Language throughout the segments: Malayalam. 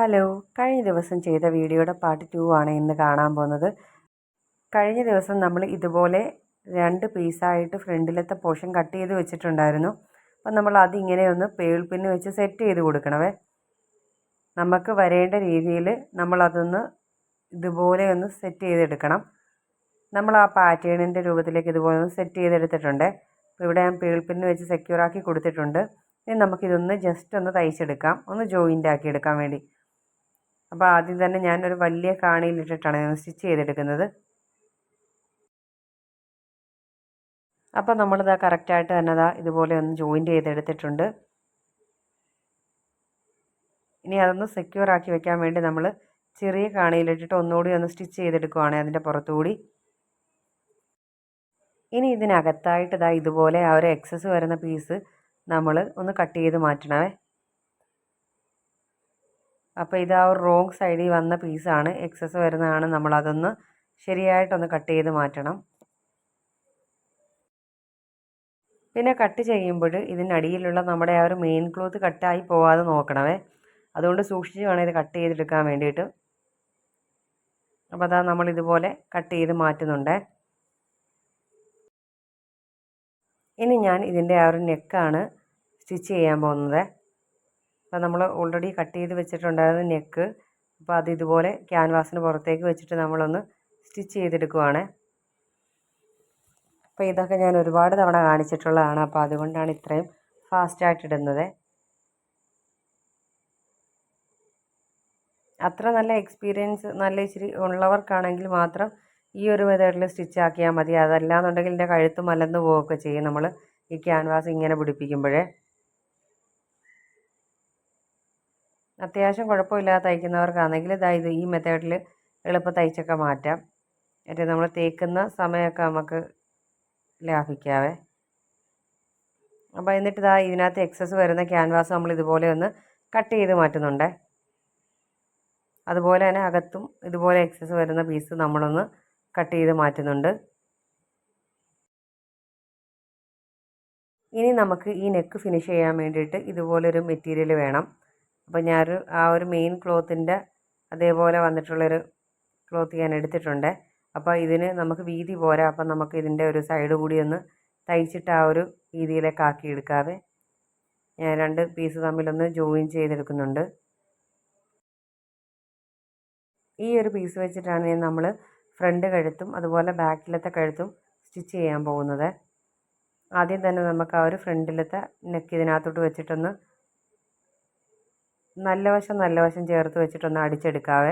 ഹലോ, കഴിഞ്ഞ ദിവസം ചെയ്ത വീഡിയോയുടെ പാർട്ട് 2 ആണ് ഇന്ന് കാണാൻ പോകുന്നത്. കഴിഞ്ഞ ദിവസം നമ്മൾ ഇതുപോലെ 2 പീസായിട്ട് ഫ്രണ്ടിലത്തെ പോർഷൻ കട്ട് ചെയ്ത് വെച്ചിട്ടുണ്ടായിരുന്നു. അപ്പം നമ്മൾ അതിങ്ങനെ ഒന്ന് പേൾ പിന്ന് വെച്ച് സെറ്റ് ചെയ്ത് കൊടുക്കണമേ. നമുക്ക് വരേണ്ട രീതിയിൽ നമ്മളതൊന്ന് ഇതുപോലെ ഒന്ന് സെറ്റ് ചെയ്തെടുക്കണം. നമ്മൾ ആ പാറ്റേണിൻ്റെ രൂപത്തിലേക്ക് ഇതുപോലെ ഒന്ന് സെറ്റ് ചെയ്തെടുത്തിട്ടുണ്ട്. അപ്പോൾ ഇവിടെ ഞാൻ പേൾ പിന്ന് വെച്ച് സെക്യൂറാക്കി കൊടുത്തിട്ടുണ്ട്. ഇനി നമുക്കിതൊന്ന് ജസ്റ്റ് ഒന്ന് തയ്ച്ചെടുക്കാം, ഒന്ന് ജോയിൻ്റ് ആക്കി എടുക്കാൻ വേണ്ടി. അപ്പോൾ ആദ്യം തന്നെ ഞാനൊരു വലിയ കാണിയിലിട്ടിട്ടാണ് ഞാൻ സ്റ്റിച്ച് ചെയ്തെടുക്കുന്നത്. അപ്പോൾ നമ്മളിതാ കറക്റ്റായിട്ട് തന്നെ ഇതുപോലെ ഒന്ന് ജോയിൻ്റ് ചെയ്തെടുത്തിട്ടുണ്ട്. ഇനി അതൊന്ന് സെക്യൂർ ആക്കി വെക്കാൻ വേണ്ടി നമ്മൾ ചെറിയ കാണിയിലിട്ടിട്ട് ഒന്നുകൂടി ഒന്ന് സ്റ്റിച്ച് ചെയ്തെടുക്കുവാണ് അതിൻ്റെ പുറത്തുകൂടി. ഇനി ഇതിനകത്തായിട്ട് ഇതുപോലെ ആ ഒരു എക്സസ് വരുന്ന പീസ് നമ്മൾ ഒന്ന് കട്ട് ചെയ്ത് മാറ്റണമേ. അപ്പോൾ ഇത് ആ ഒരു റോങ് സൈഡിൽ വന്ന പീസാണ്, എക്സസ് വരുന്നതാണ്. നമ്മളതൊന്ന് ശരിയായിട്ടൊന്ന് കട്ട് ചെയ്ത് മാറ്റണം. പിന്നെ കട്ട് ചെയ്യുമ്പോൾ ഇതിനടിയിലുള്ള നമ്മുടെ ആ ഒരു മെയിൻ ക്ലോത്ത് കട്ടായി പോവാതെ നോക്കണമേ. അതുകൊണ്ട് സൂക്ഷിച്ച് വേണം ഇത് കട്ട് ചെയ്തെടുക്കാൻ വേണ്ടിയിട്ട്. അപ്പോൾ അതാ നമ്മളിതുപോലെ കട്ട് ചെയ്ത് മാറ്റുന്നുണ്ട്. ഇനി ഞാൻ ഇതിൻ്റെ ആ ഒരു നെക്കാണ് സ്റ്റിച്ച് ചെയ്യാൻ പോകുന്നത്. അപ്പോൾ നമ്മൾ ഓൾറെഡി കട്ട് ചെയ്ത് വെച്ചിട്ടുണ്ടായിരുന്ന നെക്ക്, അപ്പോൾ അത് ഇതുപോലെ ക്യാൻവാസിന് പുറത്തേക്ക് വെച്ചിട്ട് നമ്മളൊന്ന് സ്റ്റിച്ച് ചെയ്തെടുക്കുവാണ്. അപ്പോൾ ഇതൊക്കെ ഞാൻ ഒരുപാട് തവണ കാണിച്ചിട്ടുള്ളതാണ്, അപ്പോൾ അതുകൊണ്ടാണ് ഇത്രയും ഫാസ്റ്റായിട്ട് ഇടുന്നത്. അത്ര നല്ല എക്സ്പീരിയൻസ് നല്ല ഇച്ചിരി ഉള്ളവർക്കാണെങ്കിൽ മാത്രം ഈ ഒരു മെത്തേഡിൽ സ്റ്റിച്ച് ആക്കിയാൽ മതി. അതല്ലാന്നുണ്ടെങ്കിൽ എൻ്റെ കഴുത്ത് മലന്ന് പോവുകയൊക്കെ ചെയ്യും നമ്മൾ ഈ ക്യാൻവാസ് ഇങ്ങനെ പിടിപ്പിക്കുമ്പോഴേ. അത്യാവശ്യം കുഴപ്പമില്ലാതെ തയ്ക്കുന്നവർക്കാണെങ്കിൽ ഇത് ഈ മെത്തേഡിൽ എളുപ്പം തയ്ച്ചൊക്കെ മാറ്റാം. എന്നിട്ട് നമ്മൾ തേക്കുന്ന സമയമൊക്കെ നമുക്ക് ലാഭിക്കാവേ. അപ്പോൾ എന്നിട്ട് ഇതിനകത്ത് എക്സസ് വരുന്ന ക്യാൻവാസ് നമ്മൾ ഇതുപോലെ ഒന്ന് കട്ട് ചെയ്ത് മാറ്റുന്നുണ്ട്. അതുപോലെ തന്നെ അകത്തും ഇതുപോലെ എക്സസ് വരുന്ന പീസ് നമ്മളൊന്ന് കട്ട് ചെയ്ത് മാറ്റുന്നുണ്ട്. ഇനി നമുക്ക് ഈ നെക്ക് ഫിനിഷ് ചെയ്യാൻ വേണ്ടിയിട്ട് ഇതുപോലൊരു മെറ്റീരിയൽ വേണം. അപ്പോൾ ഞാനൊരു ആ ഒരു മെയിൻ ക്ലോത്തിൻ്റെ അതേപോലെ വന്നിട്ടുള്ളൊരു ക്ലോത്ത് ഞാൻ എടുത്തിട്ടുണ്ട്. അപ്പോൾ ഇതിന് നമുക്ക് വീതി പോരാ. അപ്പം നമുക്ക് ഇതിൻ്റെ ഒരു സൈഡ് കൂടി ഒന്ന് തയ്ച്ചിട്ട് ആ ഒരു രീതിയിലേക്ക് ആക്കി എടുക്കാതെ ഞാൻ 2 പീസ് തമ്മിലൊന്ന് ജോയിൻ ചെയ്തെടുക്കുന്നുണ്ട്. ഈ ഒരു പീസ് വെച്ചിട്ടാണ് നമ്മൾ ഫ്രണ്ട് കഴുത്തും അതുപോലെ ബാക്കിലത്തെ കഴുത്തും സ്റ്റിച്ച് ചെയ്യാൻ പോകുന്നത്. ആദ്യം തന്നെ നമുക്ക് ആ ഒരു ഫ്രണ്ടിലത്തെ നെക്ക് ഇതിനകത്തോട്ട് വെച്ചിട്ടൊന്ന് നല്ല വശം ചേർത്ത് വെച്ചിട്ടൊന്ന് അടിച്ചെടുക്കാവേ.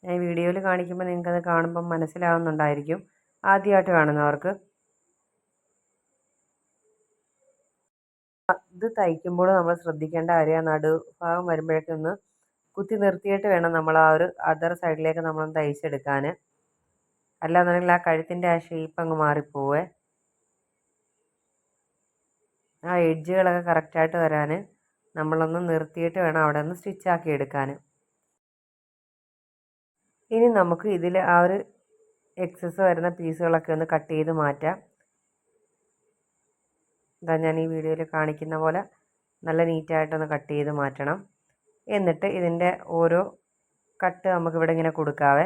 ഞാൻ വീഡിയോയിൽ കാണിക്കുമ്പോൾ നിങ്ങൾക്കത് കാണുമ്പം മനസ്സിലാവുന്നുണ്ടായിരിക്കും ആദ്യമായിട്ട് കാണുന്നവർക്ക്. ഇത് തയ്ക്കുമ്പോൾ നമ്മൾ ശ്രദ്ധിക്കേണ്ട കാര്യം നടുഭാഗം വരുമ്പോഴേക്കും ഒന്ന് കുത്തി നിർത്തിയിട്ട് വേണം നമ്മൾ ആ ഒരു അതർ സൈഡിലേക്ക് നമ്മളൊന്ന് തയ്ച്ചെടുക്കാൻ. അല്ലാന്നുണ്ടെങ്കിൽ ആ കഴുത്തിൻ്റെ ആ ഷേപ്പ് അങ്ങ് മാറിപ്പോവേ. ആ എഡ്ജുകളൊക്കെ കറക്റ്റായിട്ട് വരാൻ നമ്മളൊന്ന് നിർത്തിയിട്ട് വേണം അവിടെ ഒന്ന് സ്റ്റിച്ചാക്കി എടുക്കാൻ. ഇനി നമുക്ക് ഇതിൽ ആ ഒരു എക്സസ് വരുന്ന പീസുകളൊക്കെ ഒന്ന് കട്ട് ചെയ്ത് മാറ്റാം. ഞാൻ ഈ വീഡിയോയിൽ കാണിക്കുന്ന പോലെ നല്ല നീറ്റായിട്ടൊന്ന് കട്ട് ചെയ്ത് മാറ്റണം. എന്നിട്ട് ഇതിൻ്റെ ഓരോ കട്ട് നമുക്കിവിടെ ഇങ്ങനെ കൊടുക്കാവേ.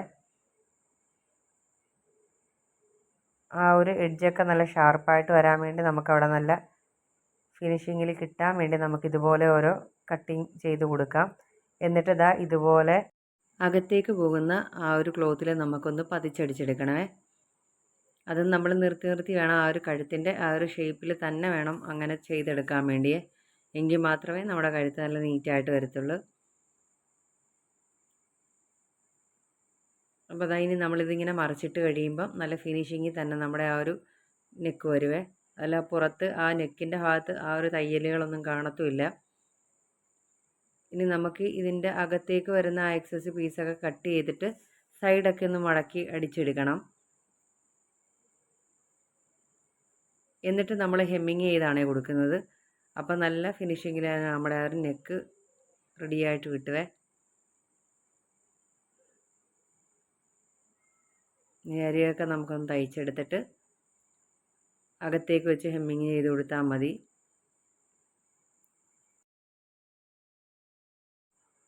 ആ ഒരു എഡ്ജൊക്കെ നല്ല ഷാർപ്പായിട്ട് വരാൻ വേണ്ടി നമുക്കവിടെ നല്ല ഫിനിഷിങ്ങിൽ കിട്ടാൻ വേണ്ടി നമുക്കിതുപോലെ ഓരോ കട്ടിങ് ചെയ്ത് കൊടുക്കാം. എന്നിട്ട് ഇതുപോലെ അകത്തേക്ക് പോകുന്ന ആ ഒരു ക്ലോത്തിൽ നമുക്കൊന്ന് പതിച്ചടിച്ചെടുക്കണമേ. അത് നമ്മൾ നിർത്തി വേണം ആ ഒരു കഴുത്തിൻ്റെ ആ ഒരു ഷേപ്പിൽ തന്നെ വേണം അങ്ങനെ ചെയ്തെടുക്കാൻ വേണ്ടിയേ. എങ്കിൽ മാത്രമേ നമ്മുടെ കഴുത്ത് നല്ല നീറ്റായിട്ട് വരത്തുള്ളൂ. അപ്പോൾ ഇനി നമ്മളിതിങ്ങനെ മറിച്ചിട്ട് കഴിയുമ്പം നല്ല ഫിനിഷിങ്ങിൽ തന്നെ നമ്മുടെ ആ ഒരു നെക്ക് വരുവേ. അല്ല പുറത്ത് ആ നെക്കിൻ്റെ ഭാഗത്ത് ആ ഒരു തയ്യലുകളൊന്നും കാണത്തുമില്ല. ഇനി നമുക്ക് ഇതിൻ്റെ അകത്തേക്ക് വരുന്ന ആ എക്സസ് പീസൊക്കെ കട്ട് ചെയ്തിട്ട് സൈഡൊക്കെ ഒന്ന് മടക്കി അടിച്ചെടുക്കണം. എന്നിട്ട് നമ്മൾ ഹെമ്മിങ് ചെയ്താണ് കൊടുക്കുന്നത്. അപ്പോൾ നല്ല ഫിനിഷിങ്ങിലാണ് നമ്മുടെ ആ ഒരു നെക്ക് റെഡിയായിട്ട് കിട്ടുവേ. ഈ അരിയൊക്കെ നമുക്കൊന്ന് തയ്ച്ചെടുത്തിട്ട് അകത്തേക്ക് വെച്ച് ഹെമ്മിങ് ചെയ്ത് കൊടുത്താൽ മതി.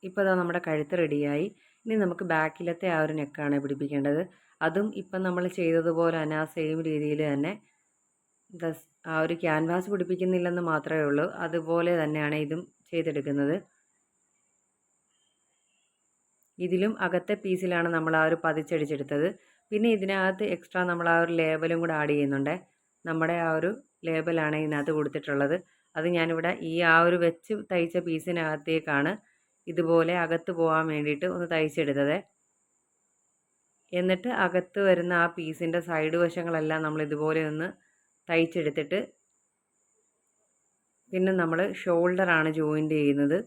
ഇപ്പോൾ ഇതാ നമ്മുടെ കഴുത്ത് റെഡിയായി. ഇനി നമുക്ക് ബാക്കിലത്തെ ആ ഒരു നെക്കാണ് പിടിപ്പിക്കേണ്ടത്. അതും ഇപ്പം നമ്മൾ ചെയ്തതുപോലെ തന്നെ ആ സെയിം രീതിയിൽ തന്നെ ആ ഒരു ക്യാൻവാസ് പിടിപ്പിക്കുന്നില്ലെന്ന് മാത്രമേ ഉള്ളൂ. അതുപോലെ തന്നെയാണ് ഇതും ചെയ്തെടുക്കുന്നത്. ഇതിലും അകത്തെ പീസിലാണ് നമ്മൾ ആ ഒരു പതിച്ചടിച്ചെടുത്തത്. പിന്നെ ഇതിനകത്ത് എക്സ്ട്രാ നമ്മൾ ആ ഒരു ലേബലും കൂടെ ആഡ് ചെയ്യുന്നുണ്ട്. നമ്മുടെ ആ ഒരു ലേബലാണ് ഇതിനകത്ത് കൊടുത്തിട്ടുള്ളത്. അത് ഞാനിവിടെ ഈ ആ ഒരു വെച്ച് തയ്ച്ച പീസിനകത്തേക്കാണ് ഇതുപോലെ അകത്ത് പോകാൻ വേണ്ടിയിട്ട് ഒന്ന് തയ്ച്ചെടുത്തത്. എന്നിട്ട് അകത്ത് വരുന്ന ആ പീസിൻ്റെ സൈഡ് വശങ്ങളെല്ലാം നമ്മൾ ഇതുപോലെ ഒന്ന് തയ്ച്ചെടുത്തിട്ട് പിന്നെ നമ്മൾ ഷോൾഡറാണ് ജോയിൻ്റ് ചെയ്യുന്നത്.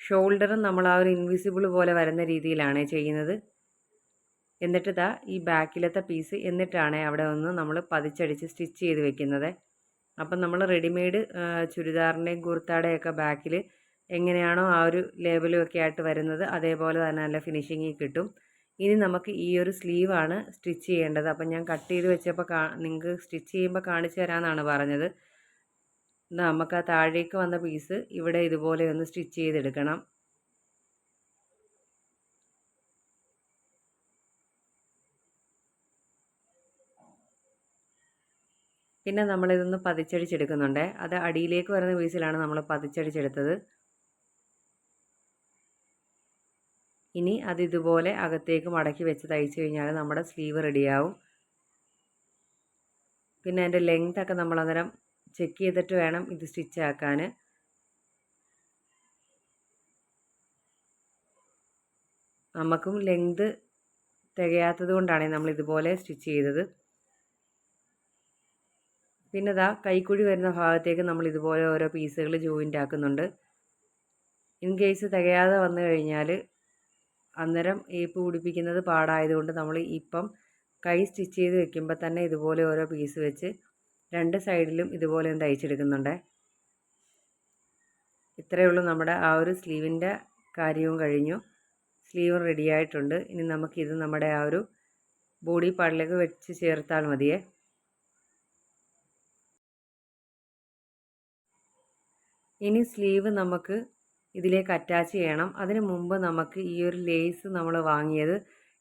ഷോൾഡറും നമ്മൾ ആ ഒരു ഇൻവിസിബിൾ പോലെ വരുന്ന രീതിയിലാണ് ചെയ്യുന്നത്. എന്നിട്ട് ഇതാ ഈ ബാക്കിലത്തെ പീസ് എന്നിട്ടാണ് അവിടെ ഒന്ന് നമ്മൾ പതിച്ചടിച്ച് സ്റ്റിച്ച് ചെയ്ത് വെക്കുന്നത്. അപ്പം നമ്മൾ റെഡിമെയ്ഡ് ചുരിദാറിൻ്റെയും കുർത്താടെയൊക്കെ ബാക്കിൽ എങ്ങനെയാണോ ആ ഒരു ലേബലും ഒക്കെ ആയിട്ട് വരുന്നത് അതേപോലെ തന്നെ നല്ല ഫിനിഷിങ്ങിൽ കിട്ടും. ഇനി നമുക്ക് ഈ ഒരു സ്ലീവാണ് സ്റ്റിച്ച് ചെയ്യേണ്ടത്. അപ്പം ഞാൻ കട്ട് ചെയ്ത് വെച്ചപ്പോൾ നിങ്ങൾക്ക് സ്റ്റിച്ച് ചെയ്യുമ്പോൾ കാണിച്ചു തരാമെന്നാണ് പറഞ്ഞത്. നമുക്ക് ആ താഴേക്ക് വന്ന പീസ് ഇവിടെ ഇതുപോലെ ഒന്ന് സ്റ്റിച്ച് ചെയ്തെടുക്കണം. പിന്നെ നമ്മളിതൊന്ന് പതിച്ചടിച്ചെടുക്കുന്നുണ്ട്. അത് അടിയിലേക്ക് വരുന്ന പീസിലാണ് നമ്മൾ പതിച്ചടിച്ചെടുത്തത്. ഇനി അത് ഇതുപോലെ അകത്തേക്ക് മടക്കി വെച്ച് തയ്ച്ചു കഴിഞ്ഞാൽ നമ്മുടെ സ്ലീവ് റെഡിയാവും. പിന്നെ അതിൻ്റെ ലെങ്ത്തൊക്കെ നമ്മൾ അന്നേരം ചെക്ക് ചെയ്തിട്ട് വേണം ഇത് സ്റ്റിച്ച് ആക്കാൻ. നമുക്കും ലെങ്ത് തികയാത്തത് കൊണ്ടാണ് നമ്മൾ ഇതുപോലെ സ്റ്റിച്ച് ചെയ്തത്. പിന്നെ ഇതാ കൈക്കുഴി വരുന്ന ഭാഗത്തേക്ക് നമ്മൾ ഇതുപോലെ ഓരോ പീസുകൾ ജോയിൻ്റ് ആക്കുന്നുണ്ട്. ഇൻ കേസ് തികയാതെ വന്നു കഴിഞ്ഞാൽ അന്നേരം ഏപ്പ് പിടിപ്പിക്കുന്നത് പാടായതുകൊണ്ട് നമ്മൾ ഇപ്പം കൈ സ്റ്റിച്ച് ചെയ്ത് വെക്കുമ്പോൾ തന്നെ ഇതുപോലെ ഓരോ പീസ് വെച്ച് രണ്ട് സൈഡിലും ഇതുപോലെ ഒന്ന് തയ്ച്ചെടുക്കുന്നുണ്ട്. ഇത്രയേ ഉള്ളൂ, നമ്മുടെ ആ ഒരു സ്ലീവിൻ്റെ കാര്യവും കഴിഞ്ഞു. സ്ലീവ് റെഡി ആയിട്ടുണ്ട്. ഇനി നമുക്കിത് നമ്മുടെ ആ ഒരു ബോഡി പാർട്ടിലേക്ക് വെച്ച് ചേർത്താൽ മതിയേ. ഇനി സ്ലീവ് നമുക്ക് ഇതിലേക്ക് അറ്റാച്ച് ചെയ്യണം. അതിന് മുമ്പ് നമുക്ക് ഈ ഒരു ലേസ് നമ്മൾ വാങ്ങിയത്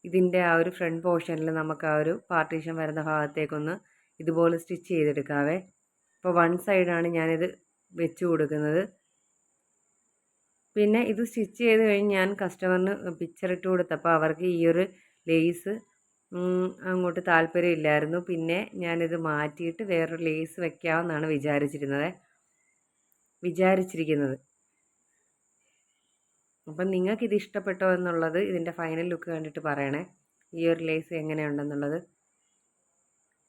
ഇതിൻ്റെ ആ ഒരു ഫ്രണ്ട് പോർഷനിൽ നമുക്ക് ആ ഒരു പാർട്ടീഷൻ വരുന്ന ഭാഗത്തേക്കൊന്ന് ഇതുപോലെ സ്റ്റിച്ച് ചെയ്തെടുക്കാവേ. അപ്പോൾ വൺ സൈഡാണ് ഞാനിത് വെച്ച് കൊടുക്കുന്നത്. പിന്നെ ഇത് സ്റ്റിച്ച് ചെയ്ത് കഴിഞ്ഞ് ഞാൻ കസ്റ്റമറിന് പിക്ചർ ഇട്ട് കൊടുത്തപ്പോൾ അവർക്ക് ഈ ഒരു ലേസ് അങ്ങോട്ട് താല്പര്യമില്ലായിരുന്നു. പിന്നെ ഞാനിത് മാറ്റിയിട്ട് വേറൊരു ലേസ് വെക്കാമെന്നാണ് വിചാരിച്ചിരിക്കുന്നത്. അപ്പം നിങ്ങൾക്കിത് ഇഷ്ടപ്പെട്ടോ എന്നുള്ളത് ഇതിൻ്റെ ഫൈനൽ ലുക്ക് കണ്ടിട്ട് പറയണേ, ഈ ഒരു ലേസ് എങ്ങനെയുണ്ടെന്നുള്ളത്.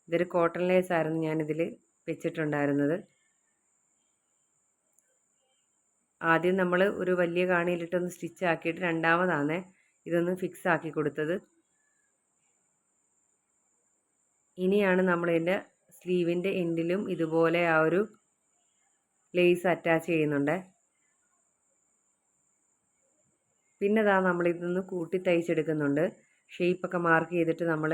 ഇതൊരു കോട്ടൺ ലേസ് ആയിരുന്നു ഞാനിതിൽ വെച്ചിട്ടുണ്ടായിരുന്നത്. ആദ്യം നമ്മൾ ഒരു വലിയ കാണിയിലിട്ടൊന്ന് സ്റ്റിച്ച് ആക്കിയിട്ട് രണ്ടാമതാണ് ഇതൊന്ന് ഫിക്സ് ആക്കി കൊടുത്തത്. ഇനിയാണ് നമ്മളിതിൻ്റെ സ്ലീവിൻ്റെ എൻഡിലും ഇതുപോലെ ആ ഒരു ലേസ് അറ്റാച്ച് ചെയ്യുന്നുണ്ട്. പിന്നെ ഇതാ നമ്മളിതൊന്ന് കൂട്ടി തയ്ച്ചെടുക്കുന്നുണ്ട്. ഷേപ്പൊക്കെ മാർക്ക് ചെയ്തിട്ട് നമ്മൾ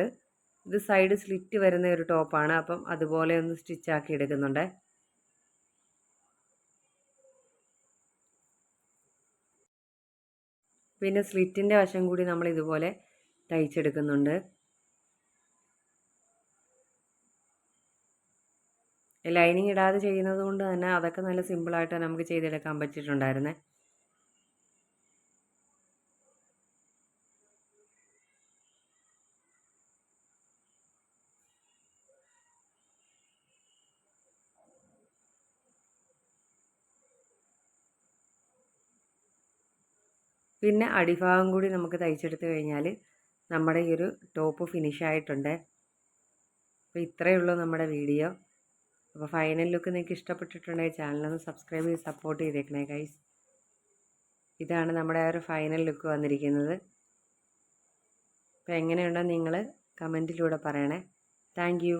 ഇത് സൈഡ് സ്ലിറ്റ് വരുന്ന ഒരു ടോപ്പാണ്. അപ്പം അതുപോലെ ഒന്ന് സ്റ്റിച്ച് ആക്കി എടുക്കുന്നുണ്ട്. പിന്നെ സ്ലിറ്റിൻ്റെ വശം കൂടി നമ്മൾ ഇതുപോലെ തയ്ച്ചെടുക്കുന്നുണ്ട്. ലൈനിങ് ഇടാതെ ചെയ്യുന്നത് കൊണ്ട് തന്നെ അതൊക്കെ നല്ല സിമ്പിളായിട്ട് നമുക്ക് ചെയ്തെടുക്കാൻ പറ്റിയിട്ടുണ്ടായിരുന്നേ. പിന്നെ അടിഭാഗം കൂടി നമുക്ക് തയ്ച്ചെടുത്ത് കഴിഞ്ഞാൽ നമ്മുടെ ഈ ഒരു ടോപ്പ് ഫിനിഷ് ആയിട്ടുണ്ട്. അപ്പോൾ ഇത്രയേ ഉള്ളൂ നമ്മുടെ വീഡിയോ. അപ്പോൾ ഫൈനൽ ലുക്ക് നിങ്ങൾക്ക് ഇഷ്ടപ്പെട്ടിട്ടുണ്ടെങ്കിൽ ചാനലൊന്ന് സബ്സ്ക്രൈബ് ചെയ്ത് സപ്പോർട്ട് ചെയ്തേക്കണേ ഗൈസ്. ഇതാണ് നമ്മുടെ ആ ഒരു ഫൈനൽ ലുക്ക് വന്നിരിക്കുന്നത്. അപ്പോൾ എങ്ങനെയുണ്ടോ നിങ്ങൾ കമൻറ്റിലൂടെ പറയണേ. Thank you.